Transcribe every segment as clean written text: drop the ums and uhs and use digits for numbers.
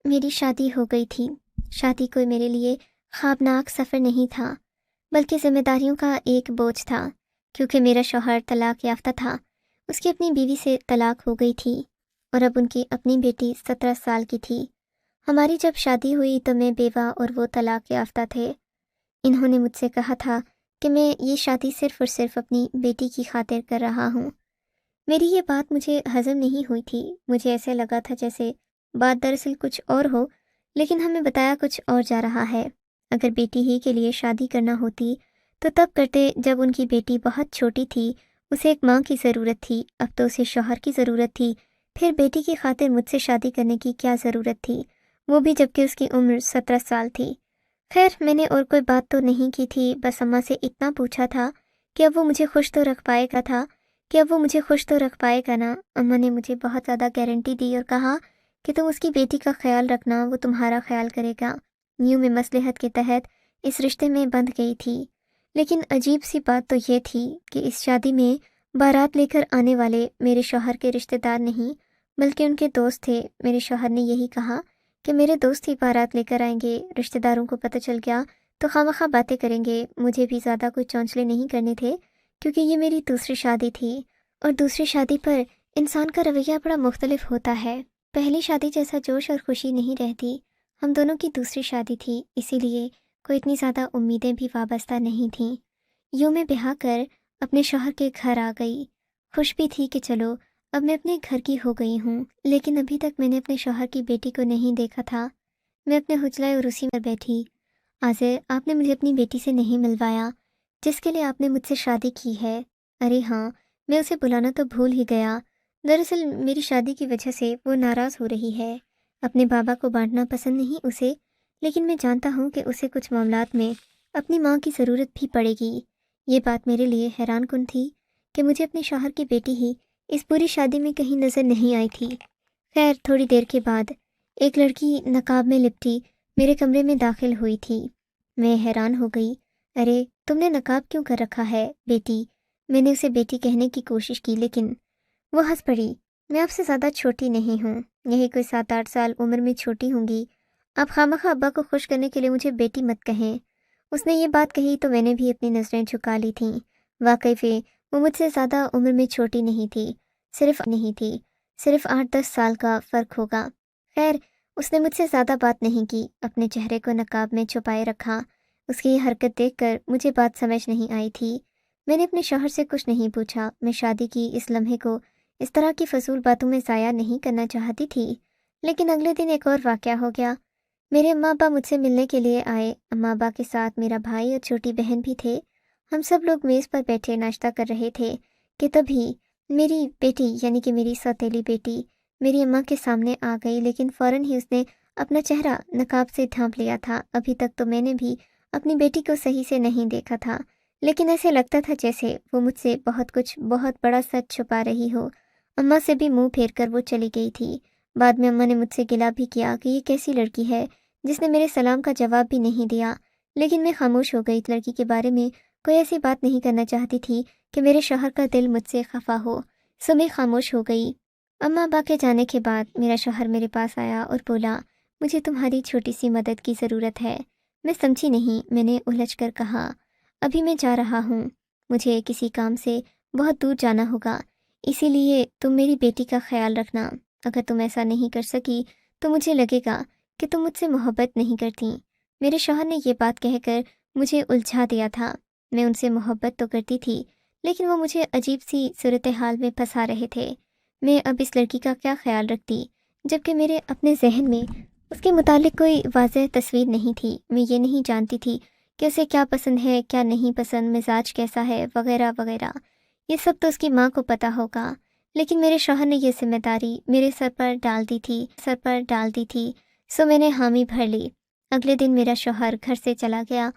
میری شادی ہو گئی تھی۔ شادی کوئی میرے لیے خوابناک سفر نہیں تھا، بلکہ ذمہ داریوں کا ایک بوجھ تھا، کیونکہ میرا شوہر طلاق یافتہ تھا۔ اس کی اپنی بیوی سے طلاق ہو گئی تھی اور اب ان کی اپنی بیٹی 17 سال کی تھی۔ ہماری جب شادی ہوئی تو میں بیوہ اور وہ طلاق یافتہ تھے۔ انہوں نے مجھ سے کہا تھا کہ میں یہ شادی صرف اور صرف اپنی بیٹی کی خاطر کر رہا ہوں۔ میری یہ بات مجھے ہضم نہیں ہوئی تھی۔ مجھے ایسے لگا تھا جیسے بات دراصل کچھ اور ہو، لیکن ہمیں بتایا کچھ اور جا رہا ہے۔ اگر بیٹی ہی کے لیے شادی کرنا ہوتی تو تب کرتے جب ان کی بیٹی بہت چھوٹی تھی۔ اسے ایک ماں کی ضرورت تھی، اب تو اسے شوہر کی ضرورت تھی۔ پھر بیٹی کی خاطر مجھ سے شادی کرنے کی کیا ضرورت تھی، وہ بھی جبکہ اس کی عمر 17 سال تھی۔ خیر، میں نے اور کوئی بات تو نہیں کی تھی، بس اماں سے اتنا پوچھا تھا کہ اب وہ مجھے خوش تو رکھ پائے گا نا۔ اماں نے مجھے بہت زیادہ گارنٹی دی اور کہا کہ تم اس کی بیٹی کا خیال رکھنا، وہ تمہارا خیال کرے گا۔ یوں میں مصلحت کے تحت اس رشتے میں بندھ گئی تھی۔ لیکن عجیب سی بات تو یہ تھی کہ اس شادی میں بارات لے کر آنے والے میرے شوہر کے رشتہ دار نہیں، بلکہ ان کے دوست تھے۔ میرے شوہر نے یہی کہا کہ میرے دوست ہی بارات لے کر آئیں گے، رشتہ داروں کو پتہ چل گیا تو خواہ باتیں کریں گے۔ مجھے بھی زیادہ کوئی چونچلے نہیں کرنے تھے، کیونکہ یہ میری دوسری شادی تھی، اور دوسری شادی پر انسان کا رویہ بڑا مختلف ہوتا ہے۔ پہلی شادی جیسا جوش اور خوشی نہیں رہتی۔ ہم دونوں کی دوسری شادی تھی، اسی لیے کوئی اتنی زیادہ امیدیں بھی وابستہ نہیں تھیں۔ یوں میں بیاہ کر اپنے شوہر کے گھر آ گئی۔ خوش بھی تھی کہ چلو اب میں اپنے گھر کی ہو گئی ہوں، لیکن ابھی تک میں نے اپنے شوہر کی بیٹی کو نہیں دیکھا تھا۔ میں اپنے حجرہ عروسی میں بیٹھی۔ آذر، آپ نے مجھے اپنی بیٹی سے نہیں ملوایا جس کے لیے آپ نے مجھ سے شادی کی ہے۔ ارے ہاں، میں اسے بلانا تو بھول ہی گیا۔ دراصل میری شادی کی وجہ سے وہ ناراض ہو رہی ہے۔ اپنے بابا کو بانٹنا پسند نہیں اسے، لیکن میں جانتا ہوں کہ اسے کچھ معاملات میں اپنی ماں کی ضرورت بھی پڑے گی۔ یہ بات میرے لیے حیران کن تھی کہ مجھے اپنے شوہر کی بیٹی ہی اس پوری شادی میں کہیں نظر نہیں آئی تھی۔ خیر، تھوڑی دیر کے بعد ایک لڑکی نقاب میں لپٹی میرے کمرے میں داخل ہوئی تھی۔ میں حیران ہو گئی۔ ارے، تم نے نقاب کیوں کر رکھا ہے بیٹی؟ میں نے اسے بیٹی کہنے کی کوشش کی، لیکن وہ ہنس پڑی۔ میں آپ سے زیادہ چھوٹی نہیں ہوں، یہی کوئی 7-8 سال عمر میں چھوٹی ہوں گی۔ آپ خواہ ابا کو خوش کرنے کے لیے مجھے بیٹی مت کہیں۔ اس نے یہ بات کہی تو میں نے بھی اپنی نظریں جھکا لی تھیں۔ واقعی وہ مجھ سے زیادہ عمر میں چھوٹی نہیں تھی، صرف 8-10 سال کا فرق ہوگا۔ خیر، اس نے مجھ سے زیادہ بات نہیں کی، اپنے چہرے کو نقاب میں چھپائے رکھا۔ اس کی یہ حرکت دیکھ کر مجھے بات سمجھ نہیں آئی تھی۔ میں نے اپنے شوہر سے کچھ نہیں پوچھا۔ میں شادی کی اس لمحے کو اس طرح کی فضول باتوں میں ضائع نہیں کرنا چاہتی تھی، لیکن اگلے دن ایک اور واقعہ ہو گیا۔ میرے اماں ابا مجھ سے ملنے کے لیے آئے۔ اماں ابا کے ساتھ میرا بھائی اور چھوٹی بہن بھی تھے۔ ہم سب لوگ میز پر بیٹھے ناشتہ کر رہے تھے کہ تبھی میری بیٹی، یعنی کہ میری سوتیلی بیٹی، میری اماں کے سامنے آ گئی، لیکن فوراً ہی اس نے اپنا چہرہ نقاب سے ڈھانپ لیا تھا۔ ابھی تک تو میں نے بھی اپنی بیٹی کو صحیح سے نہیں دیکھا تھا، لیکن ایسے لگتا تھا جیسے وہ مجھ سے بہت بڑا سچ چھپا رہی ہو۔ اماں سے بھی منہ پھیر کر وہ چلی گئی تھی۔ بعد میں اماں نے مجھ سے گلا بھی کیا کہ یہ کیسی لڑکی ہے جس نے میرے سلام کا جواب بھی نہیں دیا، لیکن میں خاموش ہو گئی۔ لڑکی کے بارے میں کوئی ایسی بات نہیں کرنا چاہتی تھی کہ میرے شوہر کا دل مجھ سے خفا ہو، سو میں خاموش ہو گئی۔ اماں ابا کے جانے کے بعد میرا شوہر میرے پاس آیا اور بولا، مجھے تمہاری چھوٹی سی مدد کی ضرورت ہے۔ میں سمجھی نہیں۔ میں نے الجھ کر کہا، ابھی میں جا رہا ہوں، مجھے کسی کام سے بہت دور جانا ہوگا، اسی لیے تم میری بیٹی کا خیال رکھنا۔ اگر تم ایسا نہیں کر سکی تو مجھے لگے گا کہ تم مجھ سے محبت نہیں کرتی۔ میرے شوہر نے یہ بات کہہ کر مجھے الجھا دیا تھا۔ میں ان سے محبت تو کرتی تھی، لیکن وہ مجھے عجیب سی صورتحال میں پھنسا رہے تھے۔ میں اب اس لڑکی کا کیا خیال رکھتی، جبکہ میرے اپنے ذہن میں اس کے متعلق کوئی واضح تصویر نہیں تھی۔ میں یہ نہیں جانتی تھی کہ اسے کیا پسند ہے، کیا نہیں پسند، مزاج کیسا ہے، وغیرہ وغیرہ۔ یہ سب تو اس کی ماں کو پتہ ہوگا، لیکن میرے شوہر نے یہ ذمہ داری میرے سر پر ڈال دی تھی، سو میں نے حامی بھر لی۔ اگلے دن میرا شوہر گھر سے چلا گیا۔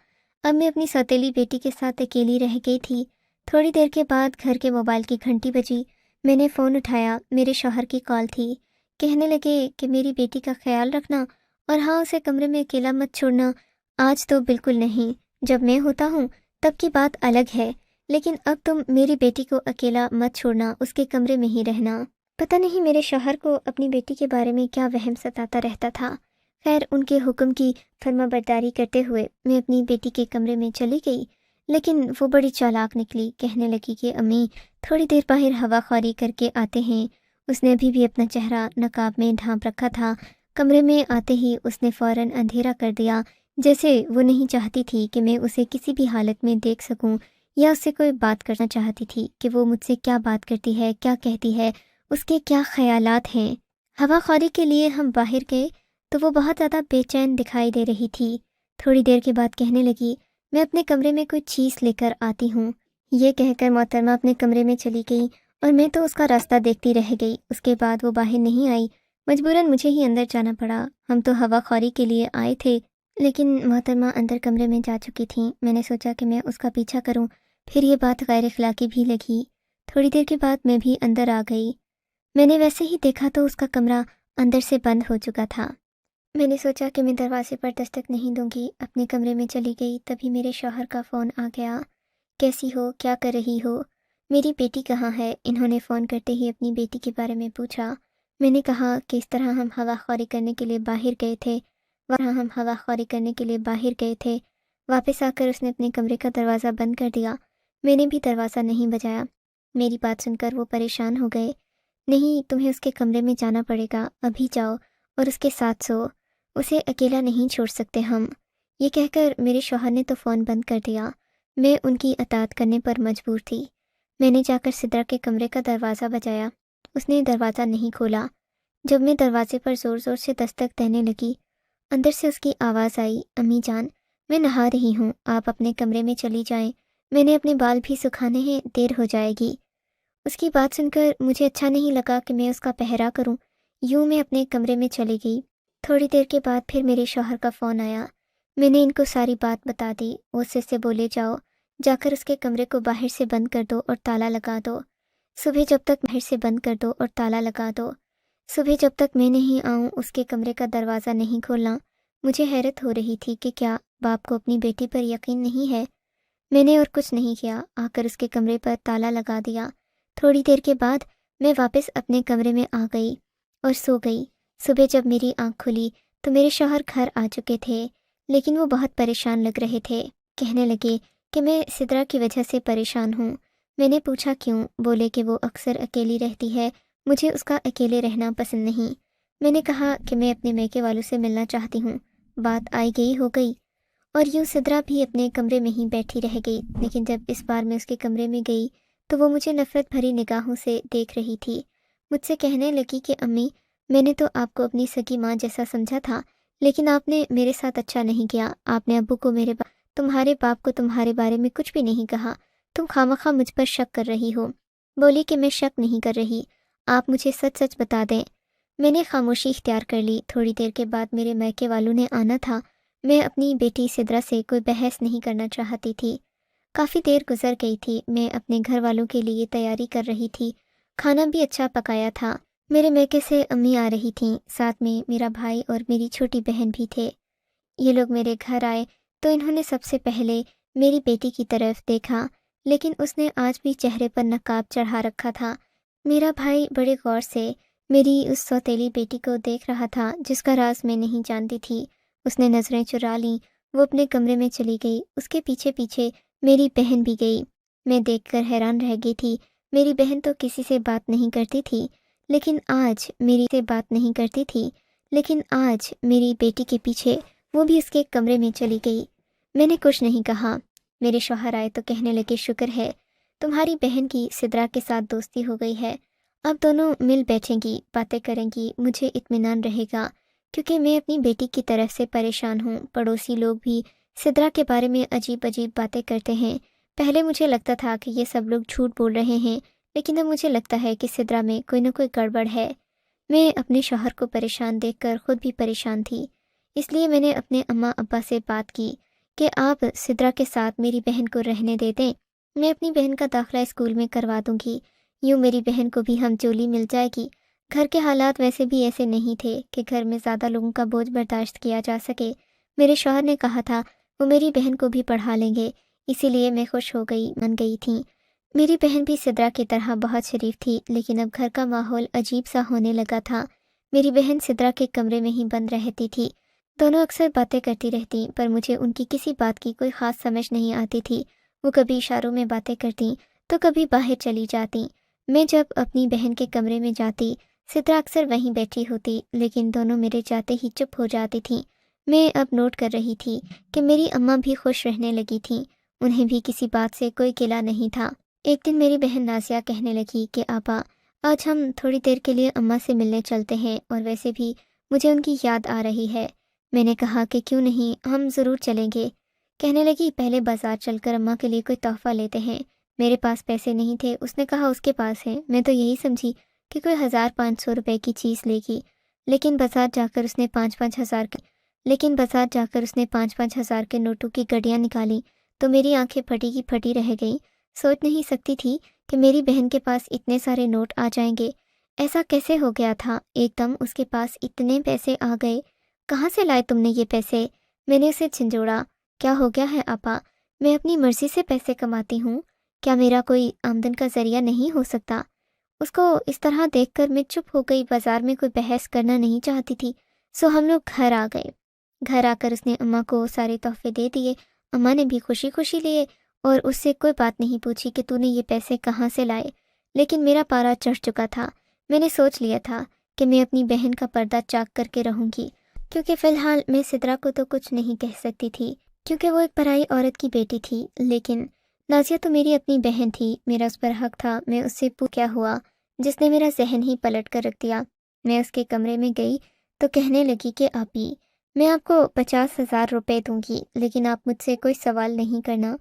اب میں اپنی سوتیلی بیٹی کے ساتھ اکیلی رہ گئی تھی۔ تھوڑی دیر کے بعد گھر کے موبائل کی گھنٹی بجی۔ میں نے فون اٹھایا، میرے شوہر کی کال تھی۔ کہنے لگے کہ میری بیٹی کا خیال رکھنا، اور ہاں، اسے کمرے میں اکیلا مت چھوڑنا۔ آج تو بالکل نہیں، جب میں ہوتا ہوں تب کی بات الگ ہے، لیکن اب تم میری بیٹی کو اکیلا مت چھوڑنا، اس کے کمرے میں ہی رہنا۔ پتہ نہیں میرے شوہر کو اپنی بیٹی کے بارے میں کیا وہم ستاتا رہتا تھا۔ خیر ان کے حکم کی فرما برداری کرتے ہوئے میں اپنی بیٹی کے کمرے میں چلی گئی، لیکن وہ بڑی چالاک نکلی۔ کہنے لگی کہ امی تھوڑی دیر باہر ہوا خوری کر کے آتے ہیں۔ اس نے ابھی بھی اپنا چہرہ نقاب میں ڈھانپ رکھا تھا۔ کمرے میں آتے ہی اس نے فوراً اندھیرا کر دیا، جیسے وہ نہیں چاہتی تھی کہ میں اسے کسی بھی حالت میں دیکھ سکوں، یا اس سے کوئی بات کرنا چاہتی تھی کہ وہ مجھ سے کیا بات کرتی ہے، کیا کہتی ہے، اس کے کیا خیالات ہیں۔ ہوا خوری کے لیے ہم باہر گئے تو وہ بہت زیادہ بے چین دکھائی دے رہی تھی۔ تھوڑی دیر کے بعد کہنے لگی میں اپنے کمرے میں کوئی چیز لے کر آتی ہوں۔ یہ کہہ کر محترمہ اپنے کمرے میں چلی گئی اور میں تو اس کا راستہ دیکھتی رہ گئی۔ اس کے بعد وہ باہر نہیں آئی، مجبوراً مجھے ہی اندر جانا پڑا۔ ہم تو ہوا خوری کے لیے آئے تھے، لیکن محترمہ اندر کمرے میں جا چکی تھیں۔ میں نے سوچا کہ میں اس کا پیچھا کروں، پھر یہ بات غیر اخلاقی بھی لگی۔ تھوڑی دیر کے بعد میں بھی اندر آ گئی۔ میں نے ویسے ہی دیکھا تو اس کا کمرہ اندر سے بند ہو چکا تھا۔ میں نے سوچا کہ میں دروازے پر دستک نہیں دوں گی، اپنے کمرے میں چلی گئی۔ تبھی میرے شوہر کا فون آ گیا۔ کیسی ہو؟ کیا کر رہی ہو؟ میری بیٹی کہاں ہے؟ انہوں نے فون کرتے ہی اپنی بیٹی کے بارے میں پوچھا۔ میں نے کہا کہ اس طرح ہم ہوا خوری کرنے کے لیے باہر گئے تھے، واپس آ کر اس نے اپنے کمرے کا دروازہ بند کر دیا۔ میں نے بھی دروازہ نہیں بجایا۔ میری بات سن کر وہ پریشان ہو گئے۔ نہیں، تمہیں اس کے کمرے میں جانا پڑے گا، ابھی جاؤ اور اس کے ساتھ سو، اسے اکیلا نہیں چھوڑ سکتے ہم۔ یہ کہہ کر میرے شوہر نے تو فون بند کر دیا۔ میں ان کی اطاعت کرنے پر مجبور تھی۔ میں نے جا کر سدرا کے کمرے کا دروازہ بجایا۔ اس نے دروازہ نہیں کھولا۔ جب میں دروازے پر زور زور سے دستک دینے لگی، اندر سے اس کی آواز آئی، امی جان میں نہا رہی ہوں، آپ اپنے کمرے میں چلی جائیں، میں نے اپنے بال بھی سکھانے ہیں، دیر ہو جائے گی۔ اس کی بات سن کر مجھے اچھا نہیں لگا کہ میں اس کا پہرا کروں، یوں میں اپنے کمرے میں چلی گئی۔ تھوڑی دیر کے بعد پھر میرے شوہر کا فون آیا۔ میں نے ان کو ساری بات بتا دی۔ وہ اس سے بولے جا کر اس کے کمرے کو باہر سے بند کر دو اور تالا لگا دو، صبح جب تک میں نہیں آؤں اس کے کمرے کا دروازہ نہیں کھولنا۔ مجھے حیرت ہو رہی تھی کہ کیا باپ کو اپنی بیٹی پر یقین نہیں ہے۔ میں نے اور کچھ نہیں کیا، آ کر اس کے کمرے پر تالا لگا دیا۔ تھوڑی دیر کے بعد میں واپس اپنے کمرے میں آ گئی اور سو گئی۔ صبح جب میری آنکھ کھلی تو میرے شوہر گھر آ چکے تھے، لیکن وہ بہت پریشان لگ رہے تھے۔ کہنے لگے کہ میں سدرا کی وجہ سے پریشان ہوں۔ میں نے پوچھا کیوں؟ بولے کہ وہ اکثر اکیلی رہتی ہے، مجھے اس کا اکیلے رہنا پسند نہیں۔ میں نے کہا کہ میں اپنے میکے والوں سے ملنا چاہتی ہوں۔ بات آئی گئی ہو گئی اور یوں سدرا بھی اپنے کمرے میں ہی بیٹھی رہ گئی۔ لیکن جب اس بار میں اس کے کمرے میں گئی تو وہ مجھے نفرت بھری نگاہوں سے دیکھ رہی تھی۔ مجھ سے کہنے لگی کہ امی میں نے تو آپ کو اپنی سگی ماں جیسا سمجھا تھا، لیکن آپ نے میرے ساتھ اچھا نہیں کیا۔ آپ نے ابو کو تمہارے باپ کو تمہارے بارے میں کچھ بھی نہیں کہا، تم خواہ مجھ پر شک کر رہی ہو۔ بولی کہ میں شک نہیں کر رہی، آپ مجھے سچ سچ بتا دیں۔ میں نے خاموشی اختیار کر لی۔ تھوڑی دیر کے بعد میرے میکے والوں نے آنا تھا۔ میں اپنی بیٹی سدرا سے کوئی بحث نہیں کرنا چاہتی تھی۔ کافی دیر گزر گئی تھی۔ میں اپنے گھر والوں کے لیے تیاری کر رہی تھی، کھانا بھی اچھا پکایا تھا۔ میرے میکے سے امی آ رہی تھیں، ساتھ میں میرا بھائی اور میری چھوٹی بہن بھی تھے۔ یہ لوگ میرے گھر آئے تو انہوں نے سب سے پہلے میری بیٹی کی طرف دیکھا، لیکن اس نے آج بھی چہرے پر نقاب چڑھا رکھا تھا۔ میرا بھائی بڑے غور سے میری اس سوتیلی بیٹی کو دیکھ رہا تھا جس کا راز میں نہیں جانتی تھی۔ اس نے نظریں چرا لیں، وہ اپنے کمرے میں چلی گئی۔ اس کے پیچھے پیچھے میری بہن بھی گئی۔ میں دیکھ کر حیران رہ گئی تھی۔ میری بہن تو کسی سے بات نہیں کرتی تھی، لیکن آج میری بیٹی کے پیچھے وہ بھی اس کے کمرے میں چلی گئی۔ میں نے کچھ نہیں کہا۔ میرے شوہر آئے تو کہنے لگے شکر ہے تمہاری بہن کی سدرا کے ساتھ دوستی ہو گئی ہے، اب دونوں مل بیٹھیں گی، باتیں کریں گی، مجھے اطمینان رہے گا، کیونکہ میں اپنی بیٹی کی طرف سے پریشان ہوں۔ پڑوسی لوگ بھی سدرا کے بارے میں عجیب باتیں کرتے ہیں۔ پہلے مجھے لگتا تھا کہ یہ سب لوگ جھوٹ بول رہے ہیں، لیکن اب مجھے لگتا ہے کہ سدرا میں کوئی نہ کوئی گڑبڑ ہے۔ میں اپنے شوہر کو پریشان دیکھ کر خود بھی پریشان تھی، اس لیے میں نے اپنے اماں ابا سے بات کی کہ آپ سدرا کے ساتھ میری بہن کو رہنے دے دیں، میں اپنی بہن کا داخلہ اسکول میں کروا دوں گی، یوں میری بہن کو بھی ہم جولی مل جائے گی۔ گھر کے حالات ویسے بھی ایسے نہیں تھے کہ گھر میں زیادہ لوگوں کا بوجھ برداشت کیا جا سکے۔ میرے شوہر نے کہا تھا وہ میری بہن کو بھی پڑھا لیں گے، اسی لیے میں خوش ہو گئی، من گئی تھی۔ میری بہن بھی سدرا کی طرح بہت شریف تھی، لیکن اب گھر کا ماحول عجیب سا ہونے لگا تھا۔ میری بہن سدرا کے کمرے میں ہی بند رہتی تھی، دونوں اکثر باتیں کرتی رہتی پر مجھے ان کی کسی بات کی کوئی خاص سمجھ نہیں آتی تھی۔ وہ کبھی اشاروں میں باتیں کرتی تو کبھی باہر چلی جاتی۔ میں جب اپنی بہن کے کمرے میں جاتی، سترہ اکثر وہیں بیٹھی ہوتی، لیکن دونوں میرے جاتے ہی چپ ہو جاتی تھیں۔ میں اب نوٹ کر رہی تھی کہ میری اماں بھی خوش رہنے لگی تھیں، انہیں بھی کسی بات سے کوئی گلہ نہیں تھا۔ ایک دن میری بہن نازیہ کہنے لگی کہ آپا، آج ہم تھوڑی دیر کے لیے اماں سے ملنے چلتے ہیں، اور ویسے بھی مجھے ان کی یاد آ رہی ہے۔ میں نے کہا کہ کیوں نہیں، ہم ضرور چلیں گے۔ کہنے لگی پہلے بازار چل کر اماں کے لیے کوئی تحفہ لیتے ہیں۔ میرے پاس پیسے نہیں تھے، اس نے کہا اس کے پاس ہیں۔ میں تو یہی سمجھی کہ کوئی 1500 روپے کی چیز لے گی، لیکن بازار جا کر اس نے 5,000 کے نوٹوں کی گڈیاں نکالی تو میری آنکھیں پھٹی کی پھٹی رہ گئیں۔ سوچ نہیں سکتی تھی کہ میری بہن کے پاس اتنے سارے نوٹ آ جائیں گے۔ ایسا کیسے ہو گیا تھا؟ ایک دم اس کے پاس اتنے پیسے آ گئے۔ کہاں سے لائے تم نے یہ پیسے؟ میں نے اسے جھنجھوڑا۔ کیا ہو گیا ہے آپا؟ میں اپنی مرضی سے پیسے کماتی ہوں، کیا میرا کوئی آمدن کا ذریعہ نہیں ہو سکتا؟ اس کو اس طرح دیکھ کر میں چپ ہو گئی۔ بازار میں کوئی بحث کرنا نہیں چاہتی تھی، سو ہم لوگ گھر آ گئے۔ گھر آ کر اس نے اماں کو سارے تحفے دے دیے۔ اماں نے بھی خوشی خوشی لیے اور اس سے کوئی بات نہیں پوچھی کہ تو نے یہ پیسے کہاں سے لائے۔ لیکن میرا پارا چڑھ چکا تھا۔ میں نے سوچ لیا تھا کہ میں اپنی بہن کا پردہ چاک کر کے رہوں گی، کیونکہ فی الحال میں سدرا کو تو کچھ نہیں کہہ سکتی تھی، کیونکہ وہ ایک پرائی عورت کی بیٹی تھی۔ لیکن نازیہ تو میری اپنی بہن تھی، میرا اس پر حق تھا۔ میں اس سے کیا ہوا جس نے میرا ذہن ہی پلٹ کر رکھ دیا۔ میں اس کے کمرے میں گئی تو کہنے لگی کہ آپی، میں آپ کو 50,000 روپے دوں گی، لیکن آپ مجھ سے کوئی سوال نہیں کرنا۔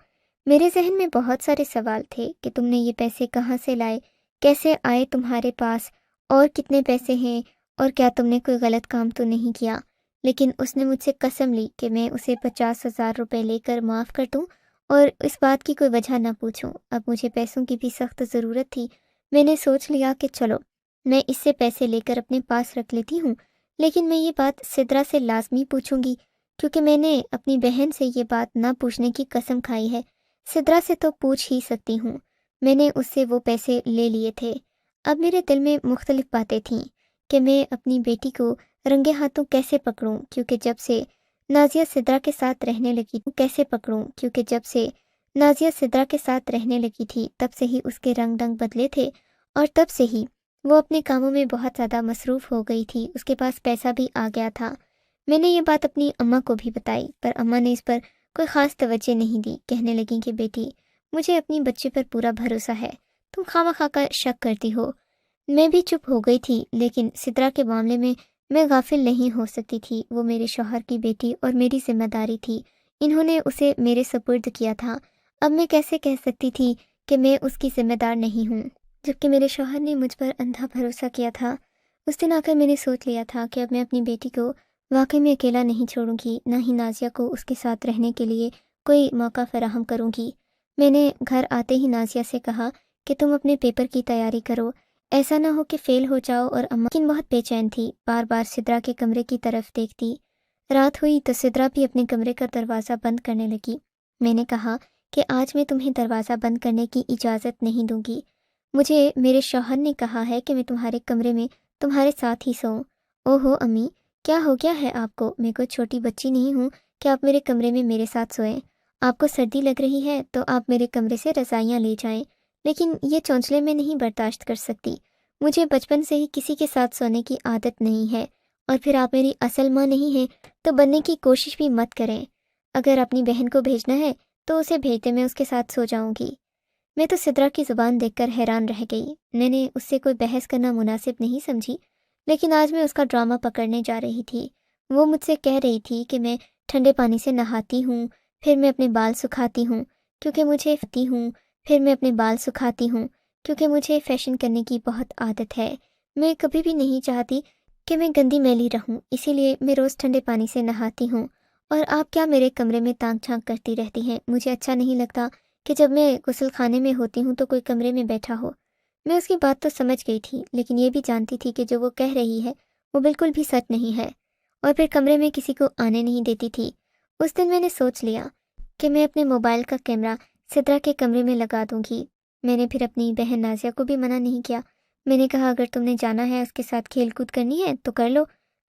میرے ذہن میں بہت سارے سوال تھے کہ تم نے یہ پیسے کہاں سے لائے، کیسے آئے تمہارے پاس، اور کتنے پیسے ہیں، اور کیا تم نے کوئی غلط کام تو نہیں کیا۔ لیکن اس نے مجھ سے قسم لی کہ میں اسے 50,000 روپے لے کر معاف کر دوں اور اس بات کی کوئی وجہ نہ پوچھوں۔ اب مجھے پیسوں کی بھی سخت ضرورت تھی۔ میں نے سوچ لیا کہ چلو میں اس سے پیسے لے کر اپنے پاس رکھ لیتی ہوں، لیکن میں یہ بات سدرا سے لازمی پوچھوں گی، کیونکہ میں نے اپنی بہن سے یہ بات نہ پوچھنے کی قسم کھائی ہے۔ سدرا سے تو پوچھ ہی سکتی ہوں۔ میں نے اس سے وہ پیسے لے لیے تھے۔ اب میرے دل میں مختلف باتیں تھیں کہ میں اپنی بیٹی کو رنگے ہاتھوں کیسے پکڑوں، کیونکہ جب سے نازیہ سدرا کے ساتھ رہنے لگی تھی تب سے ہی اس کے رنگ ڈنگ بدلے تھے، اور تب سے ہی وہ اپنے کاموں میں بہت زیادہ مصروف ہو گئی تھی۔ اس کے پاس پیسہ بھی آ گیا تھا۔ میں نے یہ بات اپنی اماں کو بھی بتائی، پر اماں نے اس پر کوئی خاص توجہ نہیں دی۔ کہنے لگیں کہ بیٹی، مجھے اپنی بچے پر پورا بھروسہ ہے، تم خواہ کا شک کرتی ہو۔ میں بھی چپ ہو گئی تھی، لیکن سدرا کے معاملے میں غافل نہیں ہو سکتی تھی۔ وہ میرے شوہر کی بیٹی اور میری ذمہ داری تھی، انہوں نے اسے میرے سپرد کیا تھا۔ اب میں کیسے کہہ سکتی تھی کہ میں اس کی ذمہ دار نہیں ہوں، جبکہ میرے شوہر نے مجھ پر اندھا بھروسہ کیا تھا۔ اس دن آ کر میں نے سوچ لیا تھا کہ اب میں اپنی بیٹی کو واقعی میں اکیلا نہیں چھوڑوں گی، نہ ہی نازیہ کو اس کے ساتھ رہنے کے لیے کوئی موقع فراہم کروں گی۔ میں نے گھر آتے ہی نازیہ سے کہا کہ تم اپنے پیپر کی تیاری کرو، ایسا نہ ہو کہ فیل ہو جاؤ۔ اور اماں لیکن بہت بے چین تھی، بار بار سدرا کے کمرے کی طرف دیکھتی۔ رات ہوئی تو سدرا بھی اپنے کمرے کا دروازہ بند کرنے لگی۔ میں نے کہا کہ آج میں تمہیں دروازہ بند کرنے کی اجازت نہیں دوں گی، مجھے میرے شوہر نے کہا ہے کہ میں تمہارے کمرے میں تمہارے ساتھ ہی سوؤں۔ اوہو امی، کیا ہو گیا ہے آپ کو؟ میں کوئی چھوٹی بچی نہیں ہوں کہ آپ میرے کمرے میں میرے ساتھ سوئیں۔ آپ کو سردی لگ رہی ہے تو آپ میرے کمرے سے رضائیاں لے جائیں، لیکن یہ چونچلے میں نہیں برداشت کر سکتی۔ مجھے بچپن سے ہی کسی کے ساتھ سونے کی عادت نہیں ہے، اور پھر آپ میری اصل ماں نہیں ہیں تو بننے کی کوشش بھی مت کریں۔ اگر اپنی بہن کو بھیجنا ہے تو اسے بھیج دیں، میں اس کے ساتھ سو جاؤں گی۔ میں تو سدرا کی زبان دیکھ کر حیران رہ گئی۔ میں نے اس سے کوئی بحث کرنا مناسب نہیں سمجھی، لیکن آج میں اس کا ڈرامہ پکڑنے جا رہی تھی۔ وہ مجھ سے کہہ رہی تھی کہ میں ٹھنڈے پانی سے نہاتی ہوں، پھر میں اپنے بال سکھاتی ہوں کیونکہ مجھے فیشن کرنے کی بہت عادت ہے۔ میں کبھی بھی نہیں چاہتی کہ میں گندی میلی رہوں، اسی لیے میں روز ٹھنڈے پانی سے نہاتی ہوں۔ اور آپ کیا میرے کمرے میں تانگ چھانک کرتی رہتی ہیں؟ مجھے اچھا نہیں لگتا کہ جب میں غسل خانے میں ہوتی ہوں تو کوئی کمرے میں بیٹھا ہو۔ میں اس کی بات تو سمجھ گئی تھی، لیکن یہ بھی جانتی تھی کہ جو وہ کہہ رہی ہے وہ بالکل بھی سچ نہیں ہے، اور پھر کمرے میں کسی کو آنے نہیں دیتی تھی۔ اس دن میں نے سوچ لیا کہ میں اپنے موبائل کا کیمرہ سدرا کے کمرے میں لگا دوں گی۔ میں نے پھر اپنی بہن نازیہ کو بھی منع نہیں کیا۔ میں نے کہا اگر تم نے جانا ہے، اس کے ساتھ کھیل کود کرنی ہے تو کر لو،